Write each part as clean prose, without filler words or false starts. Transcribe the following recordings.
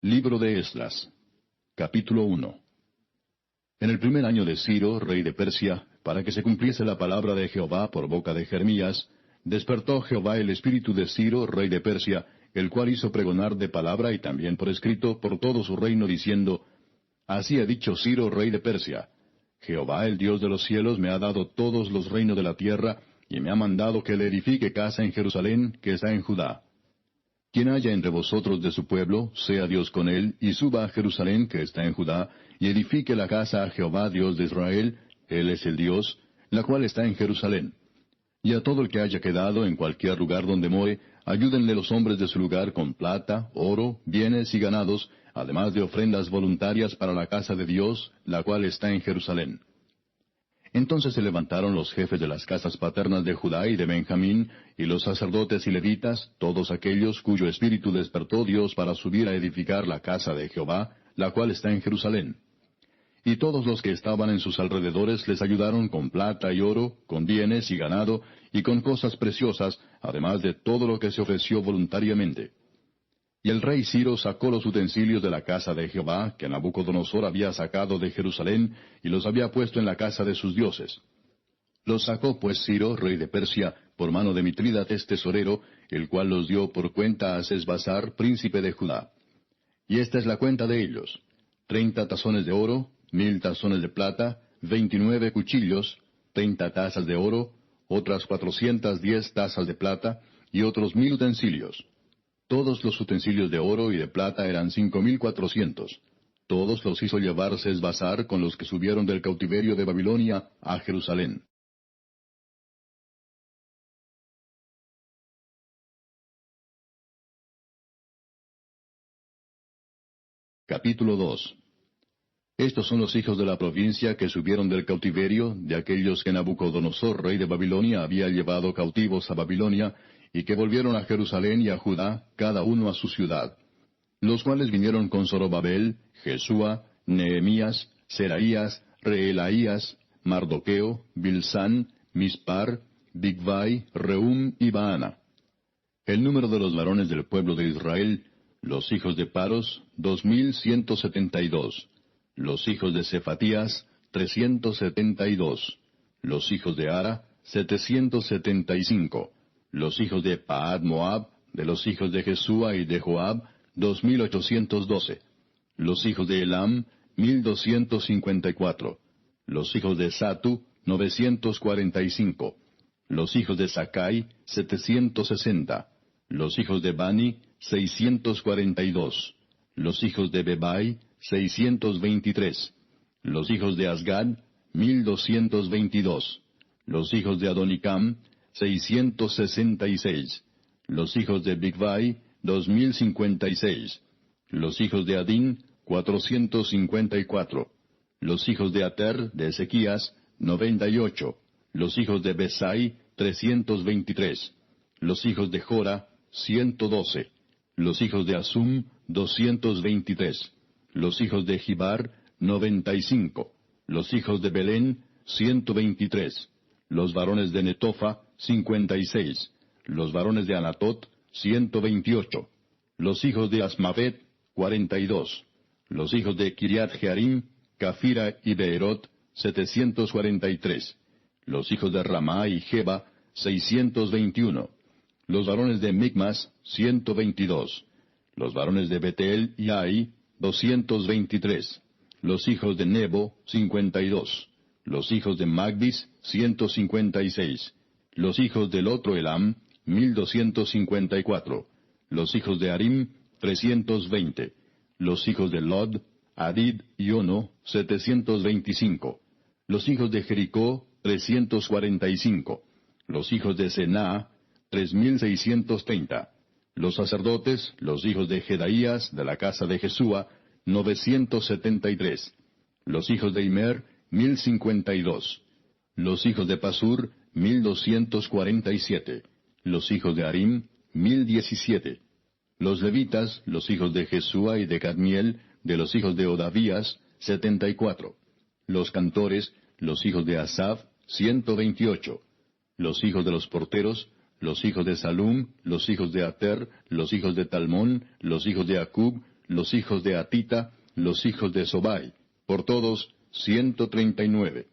Libro de Esdras. Capítulo 1. En el primer año de Ciro, rey de Persia, para que se cumpliese la palabra de Jehová por boca de Jeremías, despertó Jehová el espíritu de Ciro, rey de Persia, el cual hizo pregonar de palabra y también por escrito por todo su reino, diciendo, Así ha dicho Ciro, rey de Persia, Jehová el Dios de los cielos me ha dado todos los reinos de la tierra, y me ha mandado que le edifique casa en Jerusalén, que está en Judá. Quien haya entre vosotros de su pueblo, sea Dios con él, y suba a Jerusalén, que está en Judá, y edifique la casa a Jehová Dios de Israel, él es el Dios, la cual está en Jerusalén. Y a todo el que haya quedado en cualquier lugar donde more, ayúdenle los hombres de su lugar con plata, oro, bienes y ganados, además de ofrendas voluntarias para la casa de Dios, la cual está en Jerusalén. Entonces se levantaron los jefes de las casas paternas de Judá y de Benjamín, y los sacerdotes y levitas, todos aquellos cuyo espíritu despertó Dios para subir a edificar la casa de Jehová, la cual está en Jerusalén. Y todos los que estaban en sus alrededores les ayudaron con plata y oro, con bienes y ganado, y con cosas preciosas, además de todo lo que se ofreció voluntariamente. Y el rey Ciro sacó los utensilios de la casa de Jehová, que Nabucodonosor había sacado de Jerusalén, y los había puesto en la casa de sus dioses. Los sacó pues Ciro, rey de Persia, por mano de Mitrídates tesorero, el cual los dio por cuenta a Sesbazar, príncipe de Judá. Y esta es la cuenta de ellos: 30 tazones de oro, 1000 tazones de plata, 29 cuchillos, 30 tazas de oro, otras 410 tazas de plata, y otros 1000 utensilios. Todos los utensilios de oro y de plata eran 5400. Todos los hizo llevar Sesbazar con los que subieron del cautiverio de Babilonia a Jerusalén. Capítulo 2. Estos son los hijos de la provincia que subieron del cautiverio, de aquellos que Nabucodonosor, rey de Babilonia, había llevado cautivos a Babilonia, y que volvieron a Jerusalén y a Judá, cada uno a su ciudad. Los cuales vinieron con Zorobabel, Jesúa, Nehemías, Seraías, Reelaías, Mardoqueo, Bilsán, Mispar, Bigvai, Rehum y Baana. El número de los varones del pueblo de Israel, los hijos de Paros, 2172. Los hijos de Cefatías, 372. Los hijos de Ara, 775. Los hijos de Paad Moab, de los hijos de Jesúa y de Joab, 2812. Los hijos de Elam, 1254. Los hijos de Satu, 945. Los hijos de Sakai, 760. Los hijos de Bani, 642. Los hijos de Bebai, 623. Los hijos de Asgad, 1222. Los hijos de Adonicam, 666. Los hijos de Bigvai, 2056. Los hijos de Adín, 454. Los hijos de Ater, de Ezequías, 98. Los hijos de Besai, 323. Los hijos de Jora, 112. Los hijos de Asum, 223. Los hijos de Gibar, 95. Los hijos de Belén, 123. Los varones de Netofa, 56. Los varones de Anatot, 128. Los hijos de Asmavet, 42. Los hijos de Kiriat Jearim, Cafira y Beerot, 743. Los hijos de Ramá y Jeba, 621. Los varones de Micmas, 122. Los varones de Betel y Ai, 223. Los hijos de Nebo, 52. Los hijos de Magdis, 156. Los hijos del otro Elam, 1254. Los hijos de Arim, 320. Los hijos de Lod, Adid y Ono, 725. Los hijos de Jericó, 345. Los hijos de Sená, 3630. Los sacerdotes, los hijos de Jedaías, de la casa de Jesúa, 973. Los hijos de Imer, 1052. Los hijos de Pasur, 1247. Los hijos de Arim, 1017. Los levitas, los hijos de Jesúa y de Cadmiel, de los hijos de Odavías, 74. Los cantores, los hijos de Asaf, 128. Los hijos de los porteros, los hijos de Salum, los hijos de Ater, los hijos de Talmón, los hijos de Acub, los hijos de Hatita, los hijos de Sobai, por todos 139.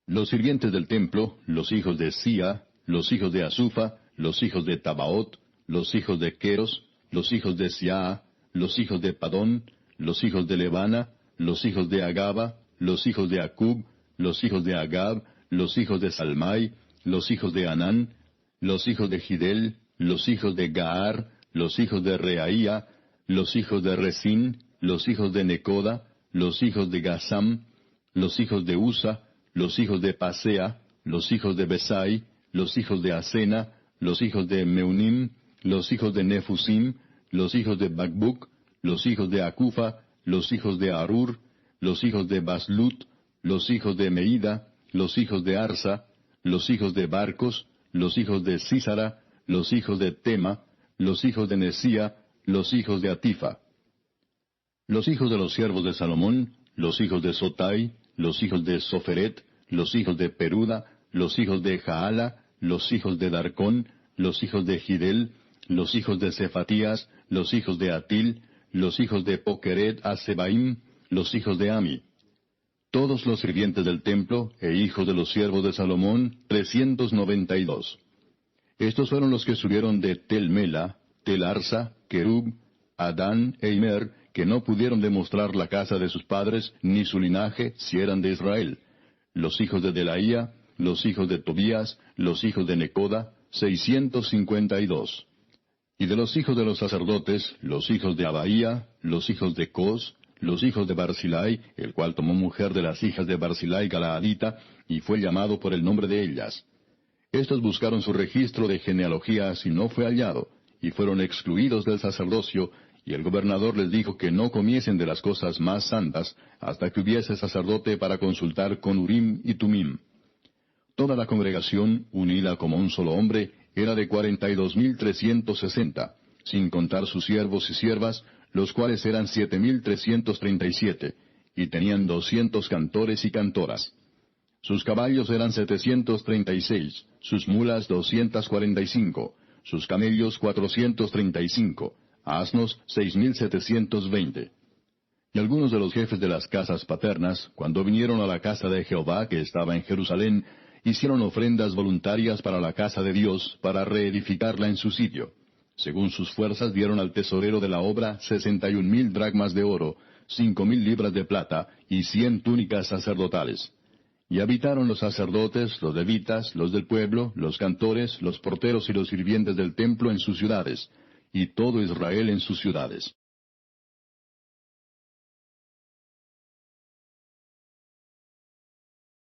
Los sirvientes del templo, los hijos de Sia, los hijos de Asufa, los hijos de Tabaot, los hijos de Queros, los hijos de Siaa, los hijos de Padón, los hijos de Levana, los hijos de Agaba, los hijos de Acub, los hijos de Agab, los hijos de Salmai, los hijos de Anán, los hijos de Gidel, los hijos de Gaar, los hijos de Reaía, los hijos de Resín, los hijos de Necoda, los hijos de Gasam, los hijos de Usa, los hijos de Pasea, los hijos de Besai, los hijos de Asena, los hijos de Meunim, los hijos de Nefusim, los hijos de Bacbuc, los hijos de Acufa, los hijos de Arur, los hijos de Baslut, los hijos de Meida, los hijos de Arsa, los hijos de Barcos, los hijos de Sísara, los hijos de Tema, los hijos de Nesía, los hijos de Atifa. Los hijos de los siervos de Salomón, los hijos de Sotai, los hijos de Soferet, los hijos de Peruda, los hijos de Jaala, los hijos de Darcón, los hijos de Gidel, los hijos de Cefatías, los hijos de Atil, los hijos de Pokeret Hasebaim, los hijos de Ami. Todos los sirvientes del templo e hijos de los siervos de Salomón, 392. Estos fueron los que subieron de Tel Mela, Tel Arsa, Kerub, Adán e Imer, que no pudieron demostrar la casa de sus padres, ni su linaje, si eran de Israel. Los hijos de Delaía, los hijos de Tobías, los hijos de Necoda, 652. Y de los hijos de los sacerdotes, los hijos de Abaía, los hijos de Cos, los hijos de Barzilai, el cual tomó mujer de las hijas de Barzilai Galaadita, y fue llamado por el nombre de ellas. Estos buscaron su registro de genealogías y no fue hallado, y fueron excluidos del sacerdocio, y el gobernador les dijo que no comiesen de las cosas más santas, hasta que hubiese sacerdote para consultar con Urim y Tumim. Toda la congregación, unida como un solo hombre, era de 42,360, sin contar sus siervos y siervas, los cuales eran 7,337, y tenían 200 cantores y cantoras. Sus caballos eran 736, sus mulas 245, sus camellos 435, asnos 6,720. Y algunos de los jefes de las casas paternas, cuando vinieron a la casa de Jehová que estaba en Jerusalén, hicieron ofrendas voluntarias para la casa de Dios, para reedificarla en su sitio. Según sus fuerzas dieron al tesorero de la obra 61,000 dracmas de oro, 5,000 libras de plata y 100 túnicas sacerdotales. Y habitaron los sacerdotes, los levitas, los del pueblo, los cantores, los porteros y los sirvientes del templo en sus ciudades, y todo Israel en sus ciudades.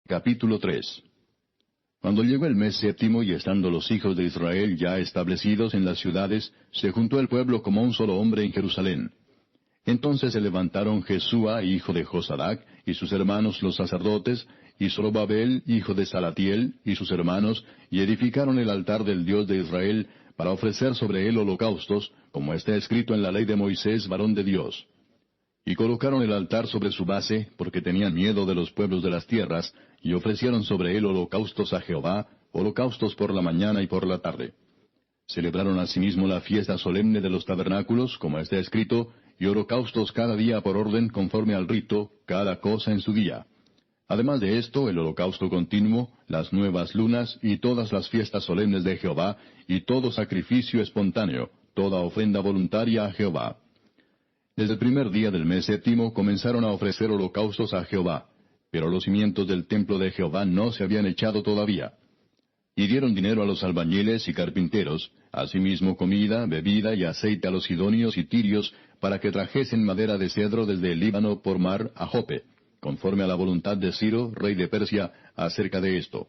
Capítulo 3. Cuando llegó el mes séptimo y estando los hijos de Israel ya establecidos en las ciudades, se juntó el pueblo como un solo hombre en Jerusalén. Entonces se levantaron Jesúa, hijo de Josadac, y sus hermanos los sacerdotes, y Zorobabel, hijo de Salatiel, y sus hermanos, y edificaron el altar del Dios de Israel, para ofrecer sobre él holocaustos, como está escrito en la ley de Moisés, varón de Dios. Y colocaron el altar sobre su base, porque tenían miedo de los pueblos de las tierras, y ofrecieron sobre él holocaustos a Jehová, holocaustos por la mañana y por la tarde. Celebraron asimismo la fiesta solemne de los tabernáculos, como está escrito, y holocaustos cada día por orden conforme al rito, cada cosa en su día. Además de esto, el holocausto continuo, las nuevas lunas y todas las fiestas solemnes de Jehová, y todo sacrificio espontáneo, toda ofrenda voluntaria a Jehová. Desde el primer día del mes séptimo comenzaron a ofrecer holocaustos a Jehová, pero los cimientos del templo de Jehová no se habían echado todavía. Y dieron dinero a los albañiles y carpinteros, asimismo comida, bebida y aceite a los sidonios y tirios, para que trajesen madera de cedro desde el Líbano por mar a Jope, conforme a la voluntad de Ciro, rey de Persia, acerca de esto.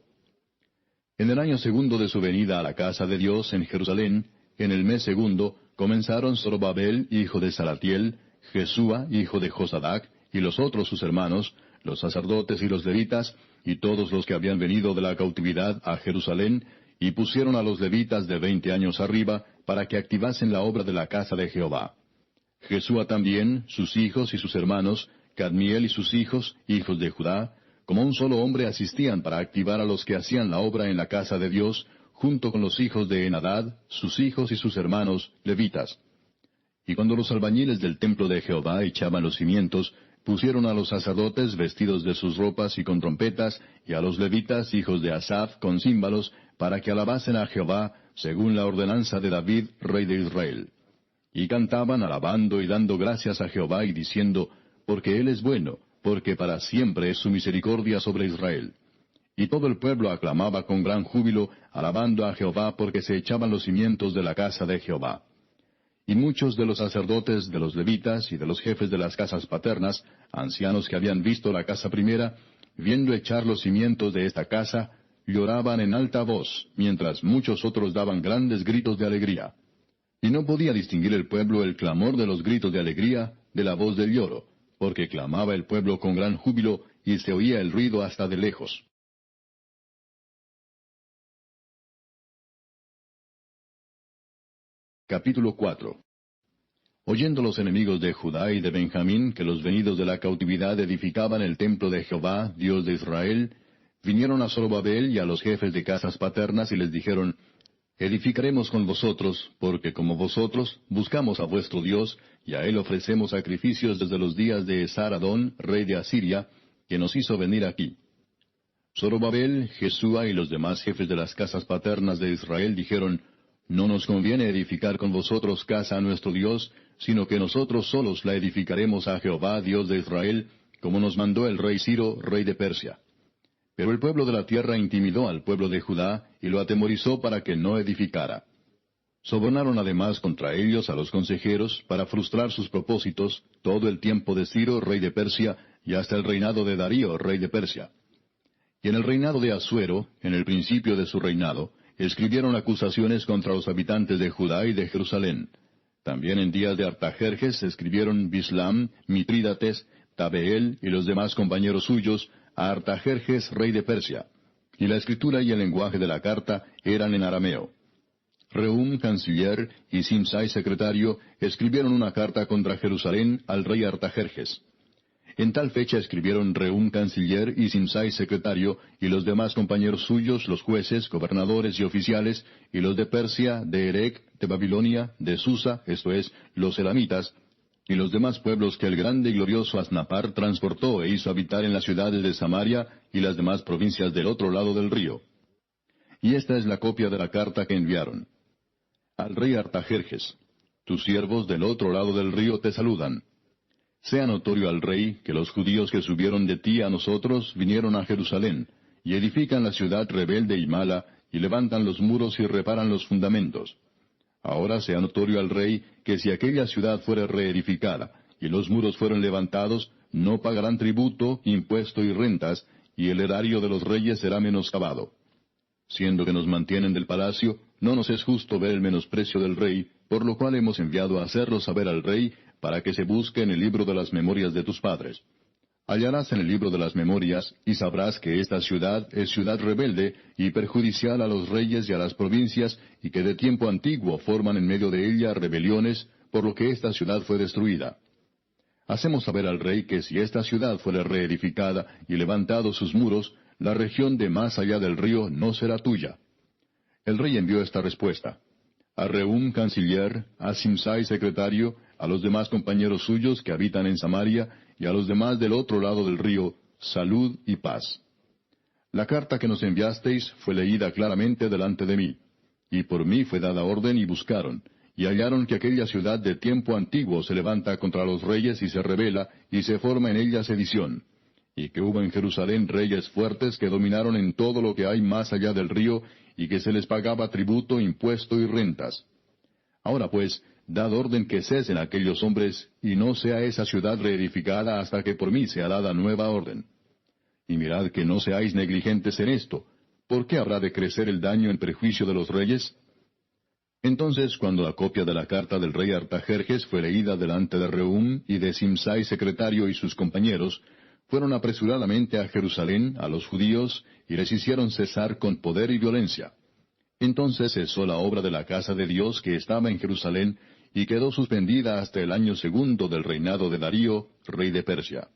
En el año segundo de su venida a la casa de Dios en Jerusalén, en el mes segundo, comenzaron Zorobabel, hijo de Salatiel, Jesúa, hijo de Josadac, y los otros sus hermanos, los sacerdotes y los levitas, y todos los que habían venido de la cautividad a Jerusalén, y pusieron a los levitas de 20 años arriba, para que activasen la obra de la casa de Jehová. Jesúa también, sus hijos y sus hermanos, Cadmiel y sus hijos, hijos de Judá, como un solo hombre asistían para activar a los que hacían la obra en la casa de Dios, junto con los hijos de Enadad, sus hijos y sus hermanos, levitas. Y cuando los albañiles del templo de Jehová echaban los cimientos, pusieron a los sacerdotes vestidos de sus ropas y con trompetas, y a los levitas, hijos de Asaph, con címbalos, para que alabasen a Jehová, según la ordenanza de David, rey de Israel. Y cantaban alabando y dando gracias a Jehová y diciendo, porque Él es bueno, porque para siempre es su misericordia sobre Israel. Y todo el pueblo aclamaba con gran júbilo, alabando a Jehová, porque se echaban los cimientos de la casa de Jehová. Y muchos de los sacerdotes, de los levitas y de los jefes de las casas paternas, ancianos que habían visto la casa primera, viendo echar los cimientos de esta casa, lloraban en alta voz, mientras muchos otros daban grandes gritos de alegría. Y no podía distinguir el pueblo el clamor de los gritos de alegría de la voz del lloro, porque clamaba el pueblo con gran júbilo, y se oía el ruido hasta de lejos. Capítulo 4. Oyendo los enemigos de Judá y de Benjamín que los venidos de la cautividad edificaban el templo de Jehová, Dios de Israel, vinieron a Zorobabel y a los jefes de casas paternas y les dijeron, edificaremos con vosotros, porque como vosotros buscamos a vuestro Dios, y a él ofrecemos sacrificios desde los días de Esar-Adón, rey de Asiria, que nos hizo venir aquí. Zorobabel, Jesúa y los demás jefes de las casas paternas de Israel dijeron, no nos conviene edificar con vosotros casa a nuestro Dios, sino que nosotros solos la edificaremos a Jehová, Dios de Israel, como nos mandó el rey Ciro, rey de Persia. Pero el pueblo de la tierra intimidó al pueblo de Judá, y lo atemorizó para que no edificara. Sobornaron además contra ellos a los consejeros, para frustrar sus propósitos, todo el tiempo de Ciro, rey de Persia, y hasta el reinado de Darío, rey de Persia. Y en el reinado de Asuero, en el principio de su reinado, escribieron acusaciones contra los habitantes de Judá y de Jerusalén. También en días de Artajerjes escribieron Bislam, Mitrídates, Tabeel y los demás compañeros suyos a Artajerjes, rey de Persia. Y la escritura y el lenguaje de la carta eran en arameo. Rehum, canciller, y Simsai, secretario, escribieron una carta contra Jerusalén al rey Artajerjes. En tal fecha escribieron Rehum, canciller, y Simsai, secretario, y los demás compañeros suyos, los jueces, gobernadores y oficiales, y los de Persia, de Erec, de Babilonia, de Susa, esto es, los elamitas, y los demás pueblos que el grande y glorioso Asnapar transportó e hizo habitar en las ciudades de Samaria y las demás provincias del otro lado del río. Y esta es la copia de la carta que enviaron. Al rey Artajerjes, tus siervos del otro lado del río te saludan. Sea notorio al rey que los judíos que subieron de ti a nosotros vinieron a Jerusalén, y edifican la ciudad rebelde y mala, y levantan los muros y reparan los fundamentos. Ahora sea notorio al rey que si aquella ciudad fuere reedificada, y los muros fueren levantados, no pagarán tributo, impuesto y rentas, y el erario de los reyes será menoscabado. Siendo que nos mantienen del palacio, no nos es justo ver el menosprecio del rey, por lo cual hemos enviado a hacerlo saber al rey, para que se busque en el libro de las memorias de tus padres. Hallarás en el libro de las memorias, y sabrás que esta ciudad es ciudad rebelde y perjudicial a los reyes y a las provincias, y que de tiempo antiguo forman en medio de ella rebeliones, por lo que esta ciudad fue destruida. Hacemos saber al rey que si esta ciudad fuera reedificada y levantados sus muros, la región de más allá del río no será tuya. El rey envió esta respuesta. A Rehum, canciller, a Simsai, secretario, a los demás compañeros suyos que habitan en Samaria, y a los demás del otro lado del río, salud y paz. La carta que nos enviasteis fue leída claramente delante de mí, y por mí fue dada orden y buscaron, y hallaron que aquella ciudad de tiempo antiguo se levanta contra los reyes y se rebela, y se forma en ella sedición, y que hubo en Jerusalén reyes fuertes que dominaron en todo lo que hay más allá del río, y que se les pagaba tributo, impuesto y rentas. Ahora pues, dad orden que cesen aquellos hombres, y no sea esa ciudad reedificada hasta que por mí sea dada nueva orden. Y mirad que no seáis negligentes en esto. ¿Por qué habrá de crecer el daño en perjuicio de los reyes? Entonces, cuando la copia de la carta del rey Artajerjes fue leída delante de Rehum y de Simsai, secretario, y sus compañeros, fueron apresuradamente a Jerusalén, a los judíos, y les hicieron cesar con poder y violencia. Entonces cesó la obra de la casa de Dios que estaba en Jerusalén, y quedó suspendida hasta el año segundo del reinado de Darío, rey de Persia.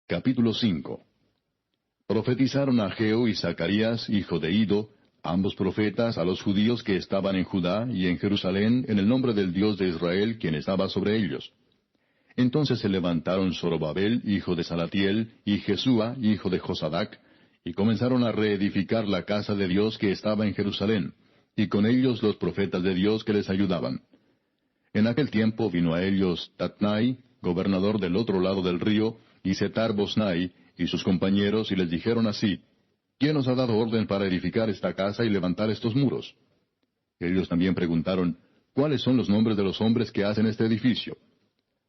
Capítulo 5. Profetizaron Ageo y Zacarías, hijo de Ido, ambos profetas, a los judíos que estaban en Judá y en Jerusalén en el nombre del Dios de Israel, quien estaba sobre ellos. Entonces se levantaron Zorobabel, hijo de Salatiel, y Jesúa, hijo de Josadac, y comenzaron a reedificar la casa de Dios que estaba en Jerusalén, y con ellos los profetas de Dios que les ayudaban. En aquel tiempo vino a ellos Tatnai, gobernador del otro lado del río, y Setar-Bosnai, y sus compañeros, y les dijeron así: ¿Quién os ha dado orden para edificar esta casa y levantar estos muros? Ellos también preguntaron: ¿Cuáles son los nombres de los hombres que hacen este edificio?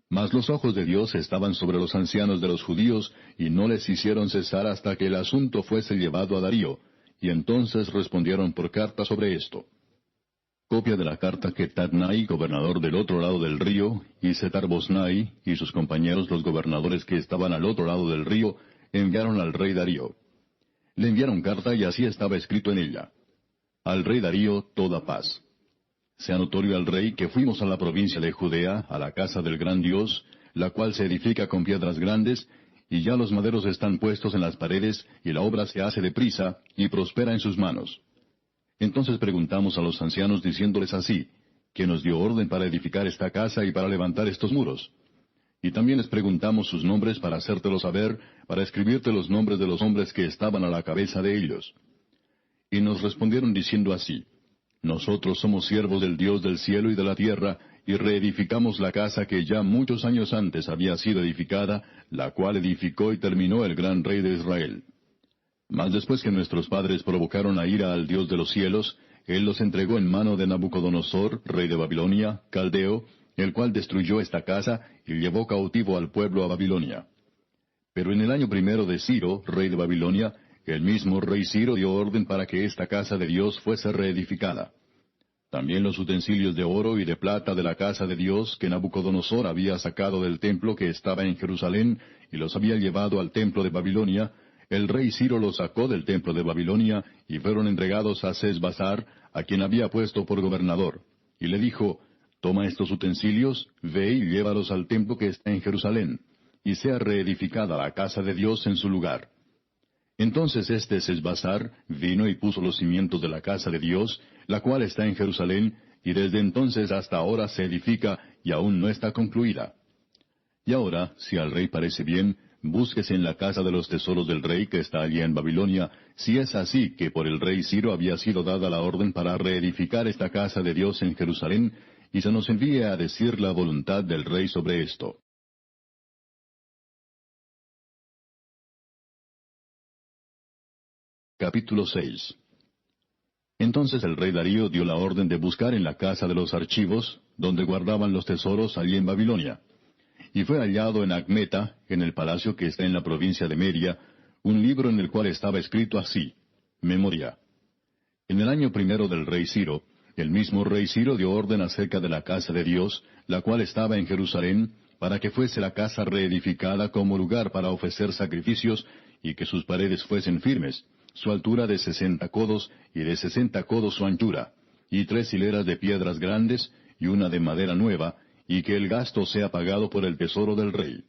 Mas los ojos de Dios estaban sobre los ancianos de los judíos, y no les hicieron cesar hasta que el asunto fuese llevado a Darío, y entonces respondieron por carta sobre esto. Copia de la carta que Tatnai, gobernador del otro lado del río, y Setar-Bosnai, y sus compañeros los gobernadores que estaban al otro lado del río, enviaron al rey Darío. Le enviaron carta y así estaba escrito en ella: Al rey Darío toda paz. Sea notorio al rey que fuimos a la provincia de Judea, a la casa del gran Dios, la cual se edifica con piedras grandes, y ya los maderos están puestos en las paredes, y la obra se hace deprisa, y prospera en sus manos. Entonces preguntamos a los ancianos diciéndoles así: ¿Quién nos dio orden para edificar esta casa y para levantar estos muros? Y también les preguntamos sus nombres para hacértelo saber, para escribirte los nombres de los hombres que estaban a la cabeza de ellos. Y nos respondieron diciendo así: Nosotros somos siervos del Dios del cielo y de la tierra, y reedificamos la casa que ya muchos años antes había sido edificada, la cual edificó y terminó el gran rey de Israel. Mas después que nuestros padres provocaron a ira al Dios de los cielos, Él los entregó en mano de Nabucodonosor, rey de Babilonia, caldeo, el cual destruyó esta casa y llevó cautivo al pueblo a Babilonia. Pero en el año primero de Ciro, rey de Babilonia, el mismo rey Ciro dio orden para que esta casa de Dios fuese reedificada. También los utensilios de oro y de plata de la casa de Dios que Nabucodonosor había sacado del templo que estaba en Jerusalén y los había llevado al templo de Babilonia, el rey Ciro los sacó del templo de Babilonia y fueron entregados a Sesbassar, a quien había puesto por gobernador. Y le dijo: Toma estos utensilios, ve y llévalos al templo que está en Jerusalén, y sea reedificada la casa de Dios en su lugar. Entonces este Sesbassar vino y puso los cimientos de la casa de Dios, la cual está en Jerusalén, y desde entonces hasta ahora se edifica, y aún no está concluida. Y ahora, si al rey parece bien, búsquese en la casa de los tesoros del rey que está allí en Babilonia, si es así que por el rey Ciro había sido dada la orden para reedificar esta casa de Dios en Jerusalén, y se nos envíe a decir la voluntad del rey sobre esto. Capítulo 6. Entonces el rey Darío dio la orden de buscar en la casa de los archivos, donde guardaban los tesoros allí en Babilonia. Y fue hallado en Acmeta, en el palacio que está en la provincia de Media, un libro en el cual estaba escrito así: Memoria. En el año primero del rey Ciro, el mismo rey Ciro dio orden acerca de la casa de Dios, la cual estaba en Jerusalén, para que fuese la casa reedificada como lugar para ofrecer sacrificios, y que sus paredes fuesen firmes, su altura de 60 codos, y de 60 codos su anchura, y 3 hileras de piedras grandes, y una de madera nueva, y que el gasto sea pagado por el tesoro del rey.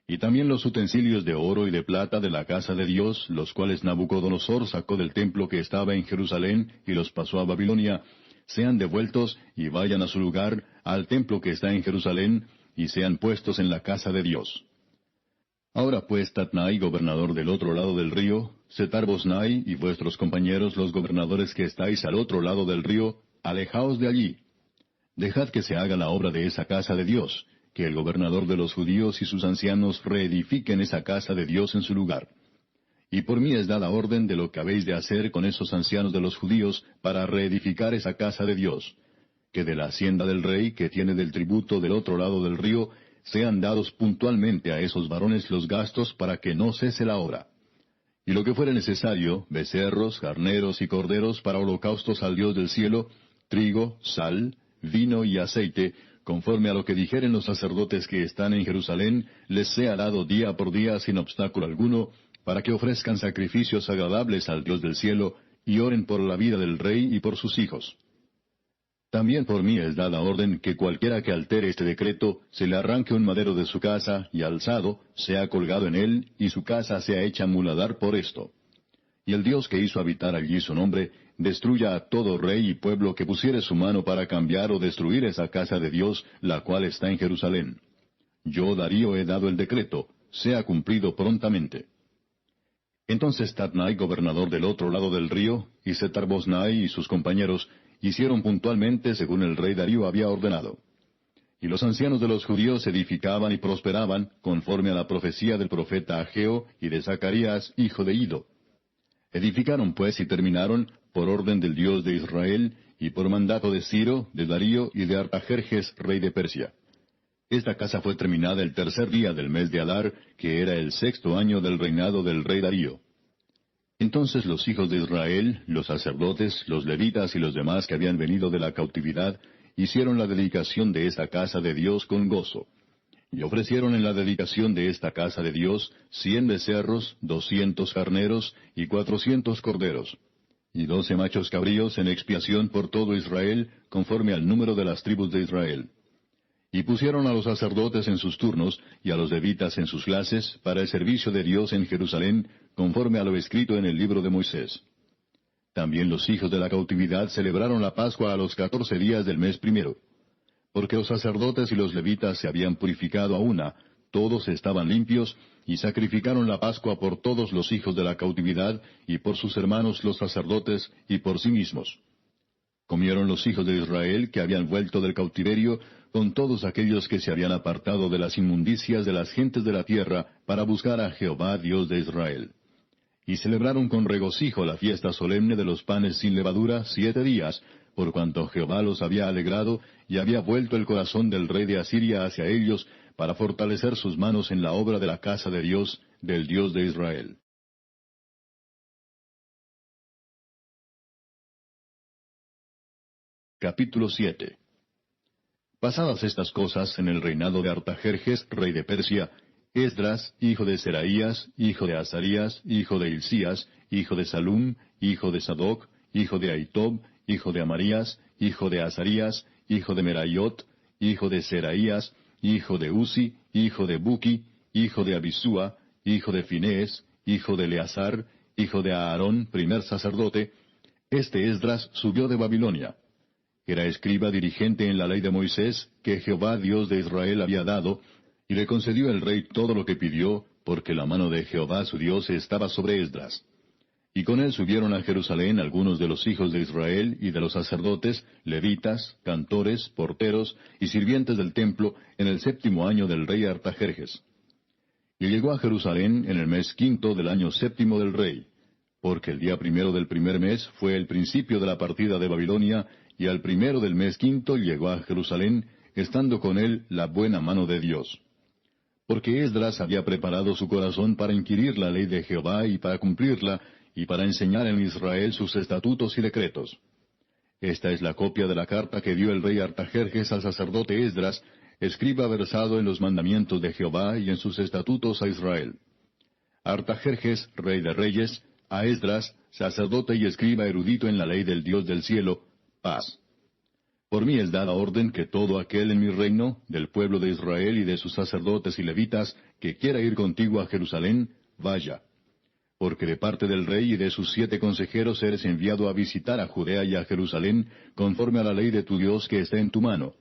Y también los utensilios de oro y de plata de la casa de Dios, los cuales Nabucodonosor sacó del templo que estaba en Jerusalén y los pasó a Babilonia, sean devueltos y vayan a su lugar, al templo que está en Jerusalén, y sean puestos en la casa de Dios. Ahora pues, Tatnai, gobernador del otro lado del río, Setar-Bosnai y vuestros compañeros los gobernadores que estáis al otro lado del río, alejaos de allí. Dejad que se haga la obra de esa casa de Dios, que el gobernador de los judíos y sus ancianos reedifiquen esa casa de Dios en su lugar. Y por mí es dada orden de lo que habéis de hacer con esos ancianos de los judíos para reedificar esa casa de Dios, que de la hacienda del rey, que tiene del tributo del otro lado del río, sean dados puntualmente a esos varones los gastos para que no cese la obra. Y lo que fuere necesario, becerros, carneros y corderos para holocaustos al Dios del cielo, trigo, sal, vino y aceite, conforme a lo que dijeren los sacerdotes que están en Jerusalén, les sea dado día por día sin obstáculo alguno, para que ofrezcan sacrificios agradables al Dios del cielo, y oren por la vida del rey y por sus hijos. También por mí es dada orden que cualquiera que altere este decreto, se le arranque un madero de su casa, y alzado, sea colgado en él, y su casa sea hecha muladar por esto. Y el Dios que hizo habitar allí su nombre, destruya a todo rey y pueblo que pusiere su mano para cambiar o destruir esa casa de Dios, la cual está en Jerusalén. Yo, Darío, he dado el decreto, sea cumplido prontamente. Entonces Tatnai, gobernador del otro lado del río, y Setar-Boznai y sus compañeros hicieron puntualmente según el rey Darío había ordenado. Y los ancianos de los judíos edificaban y prosperaban, conforme a la profecía del profeta Ageo y de Zacarías, hijo de Ido. Edificaron pues y terminaron, por orden del Dios de Israel, y por mandato de Ciro, de Darío y de Artajerjes, rey de Persia. Esta casa fue terminada el tercer día del mes de Adar, que era el 6º año del reinado del rey Darío. Entonces los hijos de Israel, los sacerdotes, los levitas y los demás que habían venido de la cautividad, hicieron la dedicación de esta casa de Dios con gozo. Y ofrecieron en la dedicación de esta casa de Dios 100 becerros, 200 carneros y 400 corderos, y 12 machos cabríos en expiación por todo Israel, conforme al número de las tribus de Israel. Y pusieron a los sacerdotes en sus turnos, y a los levitas en sus clases, para el servicio de Dios en Jerusalén, conforme a lo escrito en el libro de Moisés. También los hijos de la cautividad celebraron la Pascua a los 14 días del mes primero. Porque los sacerdotes y los levitas se habían purificado a una, todos estaban limpios, y sacrificaron la Pascua por todos los hijos de la cautividad, y por sus hermanos los sacerdotes, y por sí mismos. Comieron los hijos de Israel que habían vuelto del cautiverio, con todos aquellos que se habían apartado de las inmundicias de las gentes de la tierra, para buscar a Jehová Dios de Israel. Y celebraron con regocijo la fiesta solemne de los panes sin levadura 7 días, por cuanto Jehová los había alegrado, y había vuelto el corazón del rey de Asiria hacia ellos, para fortalecer sus manos en la obra de la casa de Dios, del Dios de Israel. Capítulo 7. Pasadas estas cosas en el reinado de Artajerjes, rey de Persia, Esdras, hijo de Seraías, hijo de Azarías, hijo de Hilcías, hijo de Salum, hijo de Sadoc, hijo de Ahitob, hijo de Amarías, hijo de Azarías, hijo de Meraiot, hijo de Seraías, hijo de Uzi, hijo de Buki, hijo de Abisúa, hijo de Finés, hijo de Eleazar, hijo de Aarón, primer sacerdote, este Esdras subió de Babilonia. Era escriba dirigente en la ley de Moisés, que Jehová Dios de Israel había dado, y le concedió el rey todo lo que pidió, porque la mano de Jehová su Dios estaba sobre Esdras. Y con él subieron a Jerusalén algunos de los hijos de Israel y de los sacerdotes, levitas, cantores, porteros y sirvientes del templo, en el 7º año del rey Artajerjes. Y llegó a Jerusalén en el mes 5 del año 7 del rey, porque el día 1 del primer mes fue el principio de la partida de Babilonia, y al 1 del mes 5 llegó a Jerusalén, estando con él la buena mano de Dios. Porque Esdras había preparado su corazón para inquirir la ley de Jehová y para cumplirla, y para enseñar en Israel sus estatutos y decretos. Esta es la copia de la carta que dio el rey Artajerjes al sacerdote Esdras, escriba versado en los mandamientos de Jehová y en sus estatutos a Israel. Artajerjes, rey de reyes, a Esdras, sacerdote y escriba erudito en la ley del Dios del cielo, paz. Por mí es dada orden que todo aquel en mi reino, del pueblo de Israel y de sus sacerdotes y levitas, que quiera ir contigo a Jerusalén, vaya. Porque de parte del rey y de sus 7 consejeros eres enviado a visitar a Judea y a Jerusalén, conforme a la ley de tu Dios que está en tu mano,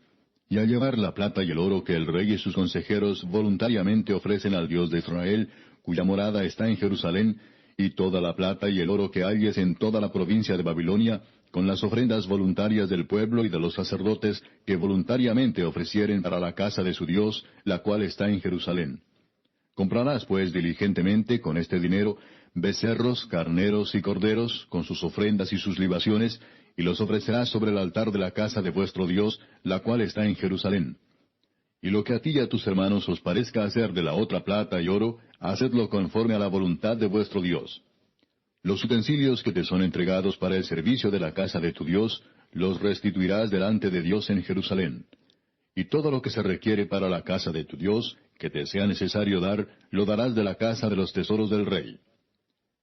y a llevar la plata y el oro que el rey y sus consejeros voluntariamente ofrecen al Dios de Israel, cuya morada está en Jerusalén, y toda la plata y el oro que halles en toda la provincia de Babilonia, con las ofrendas voluntarias del pueblo y de los sacerdotes que voluntariamente ofrecieren para la casa de su Dios, la cual está en Jerusalén. Comprarás pues diligentemente con este dinero becerros, carneros y corderos, con sus ofrendas y sus libaciones, y los ofrecerás sobre el altar de la casa de vuestro Dios, la cual está en Jerusalén. Y lo que a ti y a tus hermanos os parezca hacer de la otra plata y oro, hacedlo conforme a la voluntad de vuestro Dios. Los utensilios que te son entregados para el servicio de la casa de tu Dios, los restituirás delante de Dios en Jerusalén. Y todo lo que se requiere para la casa de tu Dios, que te sea necesario dar, lo darás de la casa de los tesoros del rey.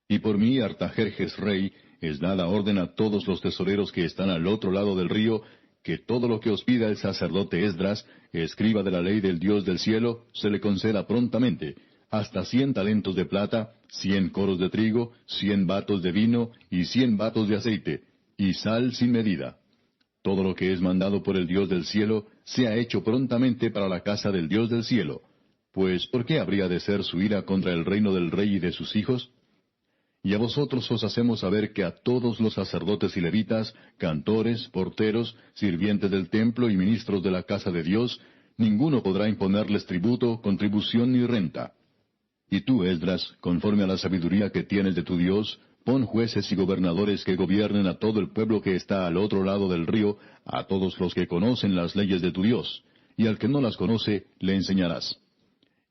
Y por mí, Artajerjes rey, es dada orden a todos los tesoreros que están al otro lado del río, que todo lo que os pida el sacerdote Esdras, escriba de la ley del Dios del cielo, se le conceda prontamente, hasta 100 talentos de plata, 100 coros de trigo, 100 batos de vino y 100 batos de aceite, y sal sin medida. Todo lo que es mandado por el Dios del cielo sea hecho prontamente para la casa del Dios del cielo. Pues, ¿por qué habría de ser su ira contra el reino del rey y de sus hijos? Y a vosotros os hacemos saber que a todos los sacerdotes y levitas, cantores, porteros, sirvientes del templo y ministros de la casa de Dios, ninguno podrá imponerles tributo, contribución ni renta. Y tú, Esdras, conforme a la sabiduría que tienes de tu Dios, pon jueces y gobernadores que gobiernen a todo el pueblo que está al otro lado del río, a todos los que conocen las leyes de tu Dios, y al que no las conoce, le enseñarás.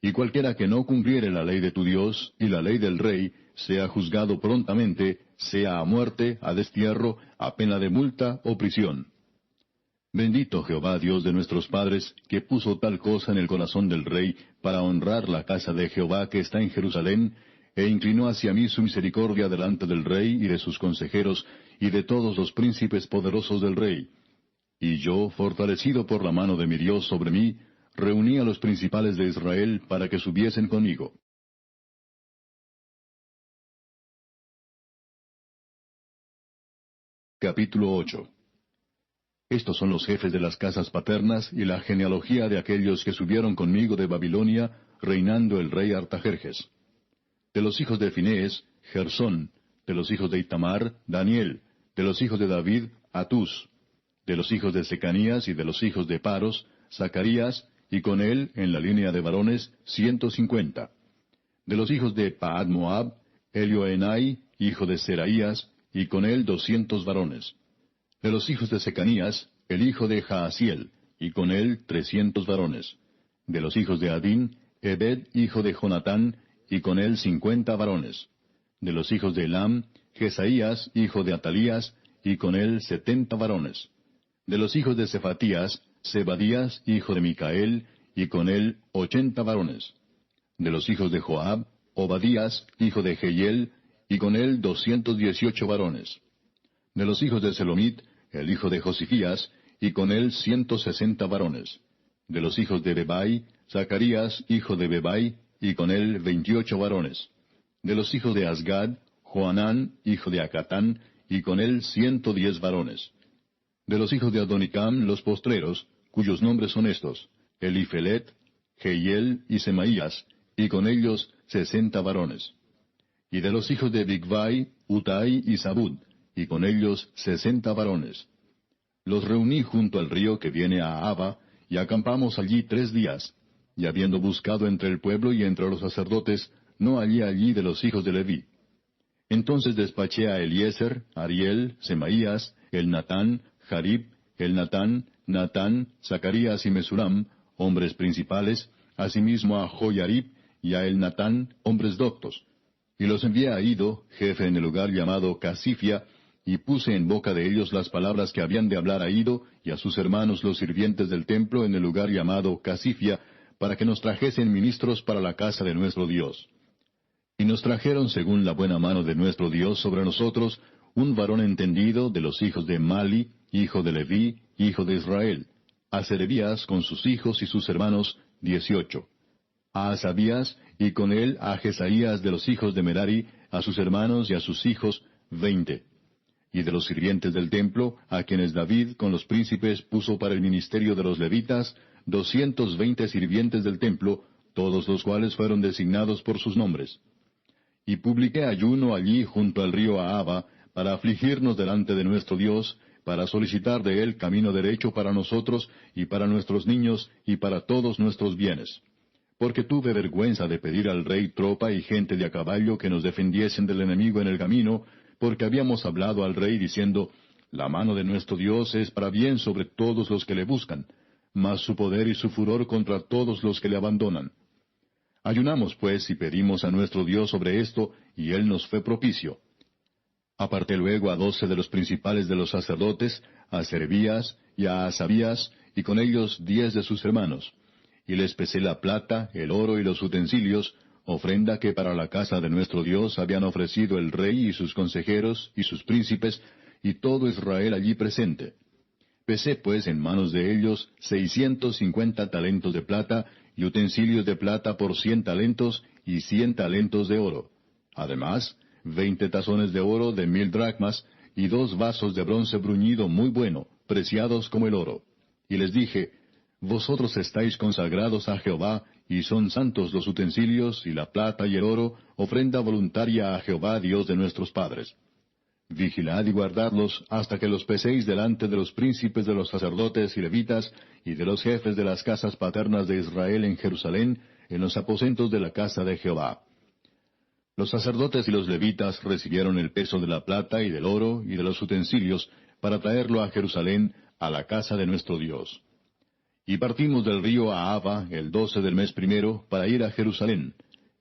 Y cualquiera que no cumpliere la ley de tu Dios y la ley del rey, sea juzgado prontamente, sea a muerte, a destierro, a pena de multa o prisión. Bendito Jehová Dios de nuestros padres, que puso tal cosa en el corazón del rey, para honrar la casa de Jehová que está en Jerusalén, e inclinó hacia mí su misericordia delante del rey y de sus consejeros, y de todos los príncipes poderosos del rey. Y yo, fortalecido por la mano de mi Dios sobre mí, reuní a los principales de Israel para que subiesen conmigo. Capítulo 8. Estos son los jefes de las casas paternas y la genealogía de aquellos que subieron conmigo de Babilonia, reinando el rey Artajerjes. De los hijos de Finés, Gersón; de los hijos de Itamar, Daniel; de los hijos de David, Atús; de los hijos de Secanías y de los hijos de Paros, Zacarías, y con él, en la línea de varones, 150. De los hijos de Paad Moab, Elioenai, hijo de Seraías, y con él 200 varones. De los hijos de Secanías, el hijo de Jaasiel, y con él 300 varones. De los hijos de Adín, Ebed, hijo de Jonatán, y con él 50 varones. De los hijos de Elam, Jesaías, hijo de Atalías, y con él 70 varones. De los hijos de Cefatías, Zebadías, hijo de Micael, y con él 80 varones. De los hijos de Joab, Obadías, hijo de Jehiel, y con él 218 varones. De los hijos de Selomit, el hijo de Josifías, y con él 160 varones. De los hijos de Bebai, Zacarías, hijo de Bebai, y con él 28 varones. De los hijos de Asgad, Joanán, hijo de Acatán, y con él 110 varones. De los hijos de Adonicam, los postreros, cuyos nombres son estos: Elifelet, Jehiel y Semaías, y con ellos 60 varones. Y de los hijos de Bigvai, Utai y Zabud, y con ellos 60 varones. Los reuní junto al río que viene a Abba, y acampamos allí 3 días, y habiendo buscado entre el pueblo y entre los sacerdotes, no hallé allí de los hijos de Leví. Entonces despaché a Eliezer, Ariel, Semaías, Elnatán, Jarib, Elnatán, Natán, Zacarías y Mesulam, hombres principales, asimismo a Joyarib y a Elnatán, hombres doctos. Y los envié a Ido, jefe en el lugar llamado Casifia, y puse en boca de ellos las palabras que habían de hablar a Ido y a sus hermanos los sirvientes del templo en el lugar llamado Casifia, para que nos trajesen ministros para la casa de nuestro Dios. Y nos trajeron según la buena mano de nuestro Dios sobre nosotros, un varón entendido de los hijos de Mali, hijo de Leví, hijo de Israel; a Serebías con sus hijos y sus hermanos, 18; a Asabías, y con él a Jesaías de los hijos de Merari, a sus hermanos y a sus hijos, 20. Y de los sirvientes del templo, a quienes David con los príncipes puso para el ministerio de los levitas, 220 sirvientes del templo, todos los cuales fueron designados por sus nombres. Y publiqué ayuno allí junto al río Ahaba, para afligirnos delante de nuestro Dios, para solicitar de él camino derecho para nosotros, y para nuestros niños, y para todos nuestros bienes. Porque tuve vergüenza de pedir al rey tropa y gente de a caballo que nos defendiesen del enemigo en el camino, porque habíamos hablado al rey diciendo: la mano de nuestro Dios es para bien sobre todos los que le buscan, mas su poder y su furor contra todos los que le abandonan. Ayunamos pues y pedimos a nuestro Dios sobre esto, y él nos fue propicio. Aparté luego a 12 de los principales de los sacerdotes, a Serebías y a Asabías, y con ellos 10 de sus hermanos. Y les pesé la plata, el oro y los utensilios, ofrenda que para la casa de nuestro Dios habían ofrecido el rey y sus consejeros y sus príncipes, y todo Israel allí presente. Pesé pues en manos de ellos 650 talentos de plata, y utensilios de plata por 100 talentos, y 100 talentos de oro. Además, 20 tazones de oro de 1000 dracmas, y 2 vasos de bronce bruñido muy bueno, preciados como el oro. Y les dije, Vosotros estáis consagrados a Jehová, y son santos los utensilios, y la plata y el oro, ofrenda voluntaria a Jehová Dios de nuestros padres. Vigilad y guardadlos hasta que los peséis delante de los príncipes de los sacerdotes y levitas, y de los jefes de las casas paternas de Israel en Jerusalén, en los aposentos de la casa de Jehová. Los sacerdotes y los levitas recibieron el peso de la plata y del oro y de los utensilios, para traerlo a Jerusalén, a la casa de nuestro Dios. Y partimos del río Ahava el 12 del mes primero, para ir a Jerusalén.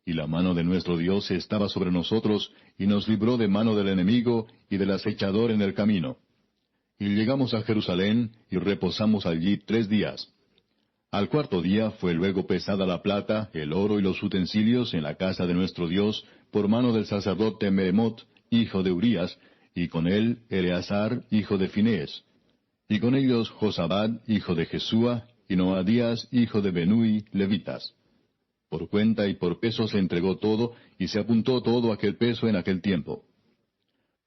Y la mano de nuestro Dios estaba sobre nosotros, y nos libró de mano del enemigo y del acechador en el camino. Y llegamos a Jerusalén, y reposamos allí 3 días. Al 4º día fue luego pesada la plata, el oro y los utensilios en la casa de nuestro Dios, por mano del sacerdote Meremot, hijo de Urías, y con él Eleazar, hijo de Finés. Y con ellos Josabad, hijo de Jesúa, y Noadías, hijo de Benui, levitas. Por cuenta y por peso se entregó todo, y se apuntó todo aquel peso en aquel tiempo.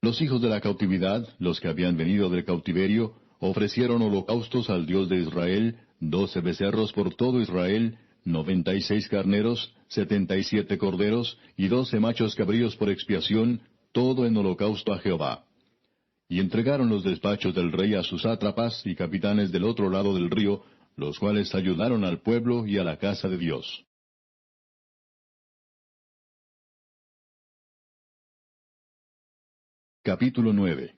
Los hijos de la cautividad, los que habían venido del cautiverio, ofrecieron holocaustos al Dios de Israel, 12 becerros por todo Israel, 96 carneros, 77 corderos, y 12 machos cabríos por expiación, todo en holocausto a Jehová. Y entregaron los despachos del rey a sus sátrapas y capitanes del otro lado del río, los cuales ayudaron al pueblo y a la casa de Dios. Capítulo 9.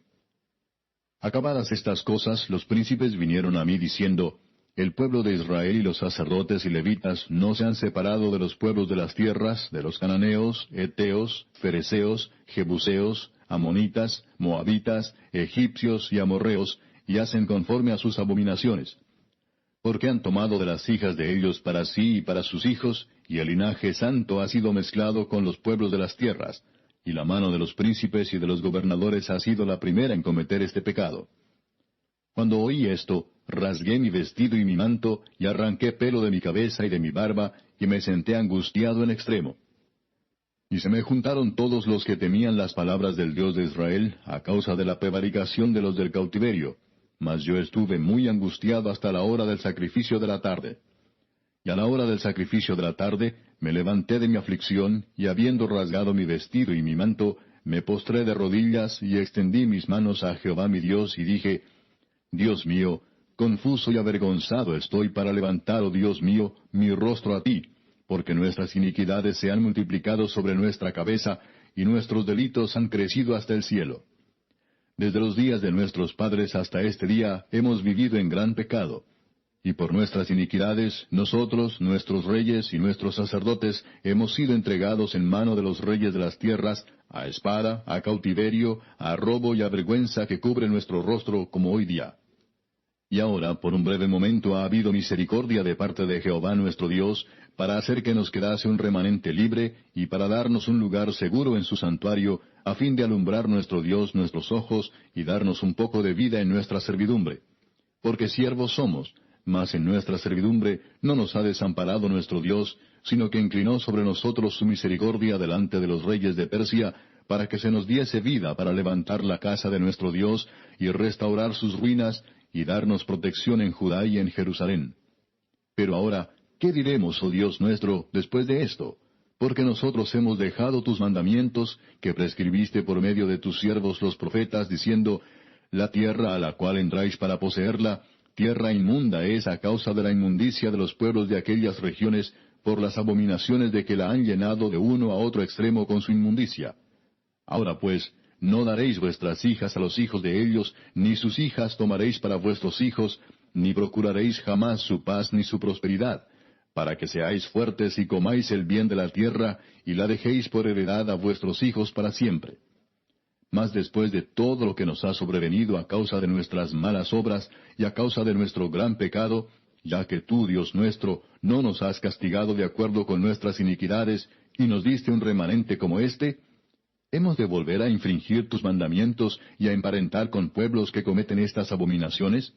Acabadas estas cosas, los príncipes vinieron a mí diciendo, El pueblo de Israel y los sacerdotes y levitas no se han separado de los pueblos de las tierras, de los cananeos, heteos, fereceos, jebuseos, amonitas, moabitas, egipcios y amorreos, y hacen conforme a sus abominaciones. Porque han tomado de las hijas de ellos para sí y para sus hijos, y el linaje santo ha sido mezclado con los pueblos de las tierras, y la mano de los príncipes y de los gobernadores ha sido la primera en cometer este pecado. Cuando oí esto, rasgué mi vestido y mi manto, y arranqué pelo de mi cabeza y de mi barba, y me senté angustiado en extremo. Y se me juntaron todos los que temían las palabras del Dios de Israel, a causa de la prevaricación de los del cautiverio, mas yo estuve muy angustiado hasta la hora del sacrificio de la tarde. Y a la hora del sacrificio de la tarde, me levanté de mi aflicción, y habiendo rasgado mi vestido y mi manto, me postré de rodillas, y extendí mis manos a Jehová mi Dios, y dije, Dios mío, confuso y avergonzado estoy para levantar, oh Dios mío, mi rostro a ti, porque nuestras iniquidades se han multiplicado sobre nuestra cabeza, y nuestros delitos han crecido hasta el cielo. Desde los días de nuestros padres hasta este día hemos vivido en gran pecado. Y por nuestras iniquidades, nosotros, nuestros reyes y nuestros sacerdotes, hemos sido entregados en mano de los reyes de las tierras, a espada, a cautiverio, a robo y a vergüenza que cubre nuestro rostro como hoy día. Y ahora, por un breve momento, ha habido misericordia de parte de Jehová nuestro Dios, para hacer que nos quedase un remanente libre, y para darnos un lugar seguro en su santuario, a fin de alumbrar nuestro Dios nuestros ojos, y darnos un poco de vida en nuestra servidumbre. Porque siervos somos, mas en nuestra servidumbre no nos ha desamparado nuestro Dios, sino que inclinó sobre nosotros su misericordia delante de los reyes de Persia, para que se nos diese vida para levantar la casa de nuestro Dios, y restaurar sus ruinas, y darnos protección en Judá y en Jerusalén. Pero ahora, ¿qué diremos, oh Dios nuestro, después de esto? Porque nosotros hemos dejado tus mandamientos, que prescribiste por medio de tus siervos los profetas, diciendo, La tierra a la cual entráis para poseerla, tierra inmunda es a causa de la inmundicia de los pueblos de aquellas regiones, por las abominaciones de que la han llenado de uno a otro extremo con su inmundicia. Ahora pues, no daréis vuestras hijas a los hijos de ellos, ni sus hijas tomaréis para vuestros hijos, ni procuraréis jamás su paz ni su prosperidad, para que seáis fuertes y comáis el bien de la tierra, y la dejéis por heredad a vuestros hijos para siempre. Mas después de todo lo que nos ha sobrevenido a causa de nuestras malas obras y a causa de nuestro gran pecado, ya que tú, Dios nuestro, no nos has castigado de acuerdo con nuestras iniquidades, y nos diste un remanente como este, ¿hemos de volver a infringir tus mandamientos y a emparentar con pueblos que cometen estas abominaciones?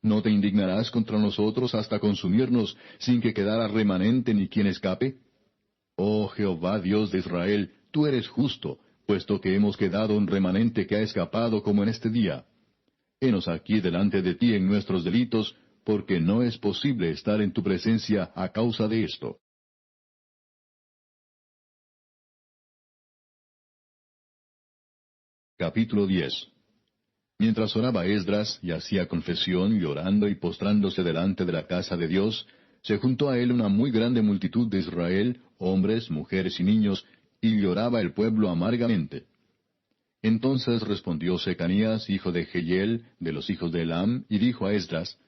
¿No te indignarás contra nosotros hasta consumirnos, sin que quedara remanente ni quien escape? Oh Jehová Dios de Israel, tú eres justo, puesto que hemos quedado un remanente que ha escapado como en este día. Henos aquí delante de ti en nuestros delitos, porque no es posible estar en tu presencia a causa de esto. Capítulo 10. Mientras oraba Esdras y hacía confesión, llorando y postrándose delante de la casa de Dios, se juntó a él una muy grande multitud de Israel, hombres, mujeres y niños, y lloraba el pueblo amargamente. Entonces respondió Secanías, hijo de Jehiel, de los hijos de Elam, y dijo a Esdras: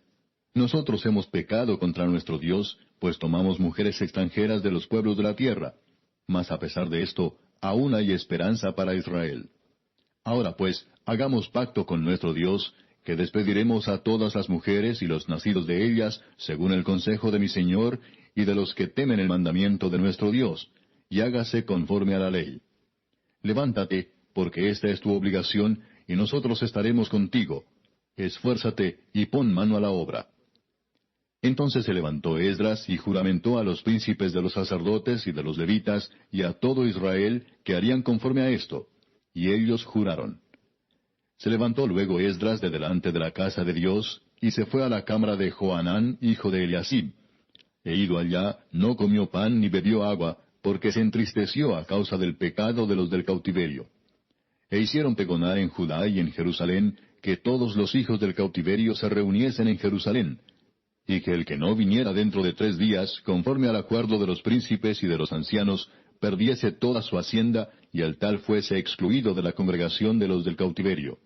Nosotros hemos pecado contra nuestro Dios, pues tomamos mujeres extranjeras de los pueblos de la tierra. Mas a pesar de esto, aún hay esperanza para Israel. Ahora pues, hagamos pacto con nuestro Dios, que despediremos a todas las mujeres y los nacidos de ellas, según el consejo de mi Señor, y de los que temen el mandamiento de nuestro Dios, y hágase conforme a la ley. Levántate, porque esta es tu obligación, y nosotros estaremos contigo. Esfuérzate y pon mano a la obra. Entonces se levantó Esdras y juramentó a los príncipes de los sacerdotes y de los levitas, y a todo Israel, que harían conforme a esto. Y ellos juraron. Se levantó luego Esdras de delante de la casa de Dios, y se fue a la cámara de Johanán, hijo de Eliasib. E ido allá, no comió pan ni bebió agua, porque se entristeció a causa del pecado de los del cautiverio. E hicieron pregonar en Judá y en Jerusalén, que todos los hijos del cautiverio se reuniesen en Jerusalén, y que el que no viniera dentro de 3 días, conforme al acuerdo de los príncipes y de los ancianos, perdiese toda su hacienda, y el tal fuese excluido de la congregación de los del cautiverio.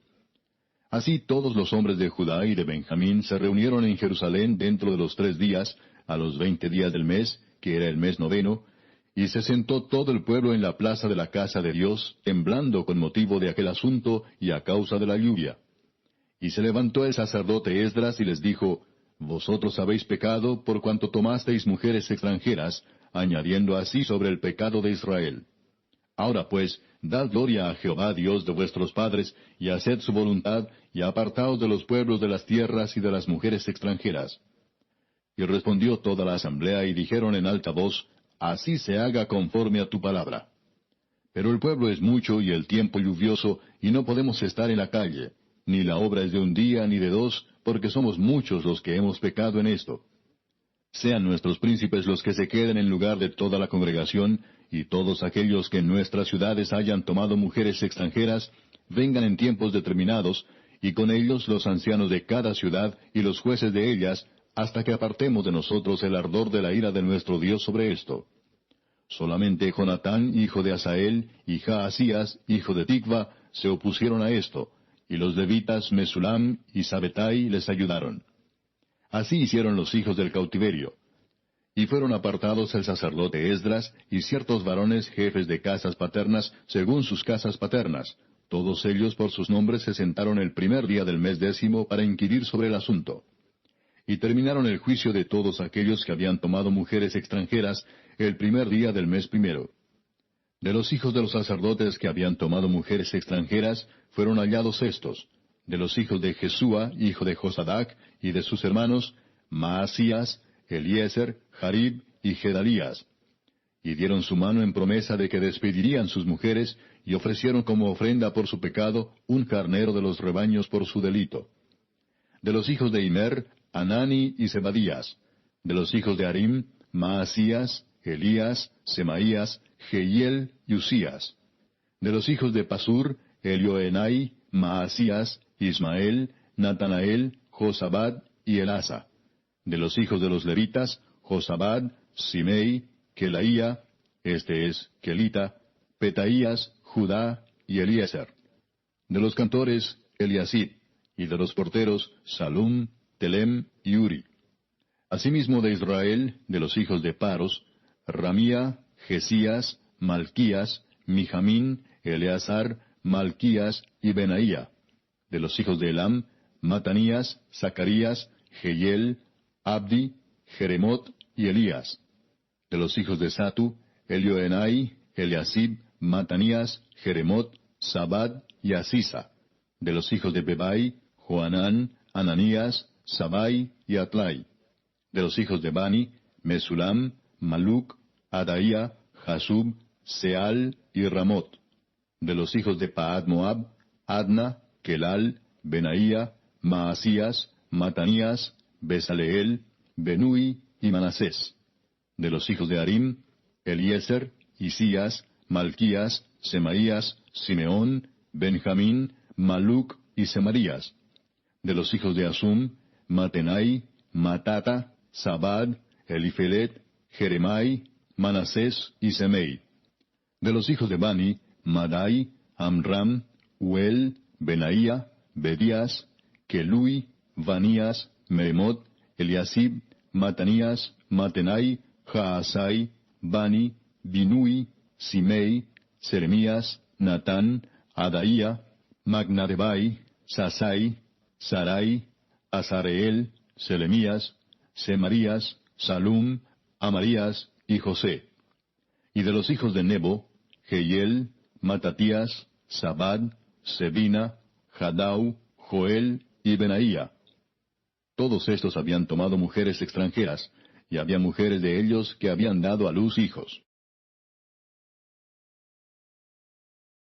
Así todos los hombres de Judá y de Benjamín se reunieron en Jerusalén dentro de los 3 días, a los 20 días del mes, que era el mes noveno, y se sentó todo el pueblo en la plaza de la casa de Dios, temblando con motivo de aquel asunto y a causa de la lluvia. Y se levantó el sacerdote Esdras y les dijo: Vosotros habéis pecado por cuanto tomasteis mujeres extranjeras, añadiendo así sobre el pecado de Israel. Ahora pues, dad gloria a Jehová Dios de vuestros padres, y haced su voluntad, y apartaos de los pueblos de las tierras y de las mujeres extranjeras. Y respondió toda la asamblea, y dijeron en alta voz: Así se haga conforme a tu palabra. Pero el pueblo es mucho y el tiempo lluvioso, y no podemos estar en la calle, ni la obra es de un día ni de 2, porque somos muchos los que hemos pecado en esto. Sean nuestros príncipes los que se queden en lugar de toda la congregación, y todos aquellos que en nuestras ciudades hayan tomado mujeres extranjeras, vengan en tiempos determinados, y con ellos los ancianos de cada ciudad y los jueces de ellas, hasta que apartemos de nosotros el ardor de la ira de nuestro Dios sobre esto. Solamente Jonatán, hijo de Asael, y Jaasías, hijo de Tikva, se opusieron a esto, y los levitas Mesulam y Sabetai les ayudaron. Así hicieron los hijos del cautiverio. Y fueron apartados el sacerdote Esdras y ciertos varones jefes de casas paternas según sus casas paternas. Todos ellos por sus nombres se sentaron el primer día del mes 10 para inquirir sobre el asunto. Y terminaron el juicio de todos aquellos que habían tomado mujeres extranjeras el primer día del mes 1. De los hijos de los sacerdotes que habían tomado mujeres extranjeras fueron hallados estos: de los hijos de Jesúa, hijo de Josadac, y de sus hermanos, Maasías, Eliezer, Jarib y Gedalías. Y dieron su mano en promesa de que despedirían sus mujeres, y ofrecieron como ofrenda por su pecado un carnero de los rebaños por su delito. De los hijos de Immer, Anani y Zebadías. De los hijos de Harim, Maasías, Elías, Semaías, Jehiel y Usías. De los hijos de Pasur, Elioenai, Maasías, Ismael, Natanael, Josabad y Elasa. De los hijos de los levitas, Josabad, Simei, Kelaía, este es Kelita, Petaías, Judá y Eliezer. De los cantores, Eliasib, y de los porteros, Salum, Telem y Uri. Asimismo de Israel, de los hijos de Paros, Ramía, Jesías, Malquías, Mijamín, Eleazar, Malquías y Benaía. De los hijos de Elam, Matanías, Zacarías, Jehiel, Abdi, Jeremot y Elías. De los hijos de Satu, Elioenai, Eliasib, Matanías, Jeremot, Sabad y Asisa. De los hijos de Bebai, Joanán, Ananías, Sabai y Atlai. De los hijos de Bani, Mesulam, Maluc, Adaía, Jasub, Seal y Ramot. De los hijos de Pahat Moab, Adna, Kelal, Benaía, Maasías, Matanías, Besaleel, Benui y Manasés. De los hijos de Harim, Eliezer, Isías, Malquías, Semaías, Simeón, Benjamín, Maluc y Semarías. De los hijos de Asum, Matenai, Matata, Sabad, Elifelet, Jeremai, Manasés y Semei. De los hijos de Bani, Madai, Amram, Uel, Benaía, Bedías, Kelui, Vanías, Meremot, Eliasib, Matanías, Matenai, Jaasai, Bani, Binui, Simei, Seremías, Natán, Adaía, Magnadebai, Sasai, Sarai, Azareel, Selemías, Semarías, Salum, Amarías y José. Y de los hijos de Nebo, Jehiel, Matatías, Sabad, Sebina, Jadau, Joel y Benaía. Todos estos habían tomado mujeres extranjeras, y había mujeres de ellos que habían dado a luz hijos.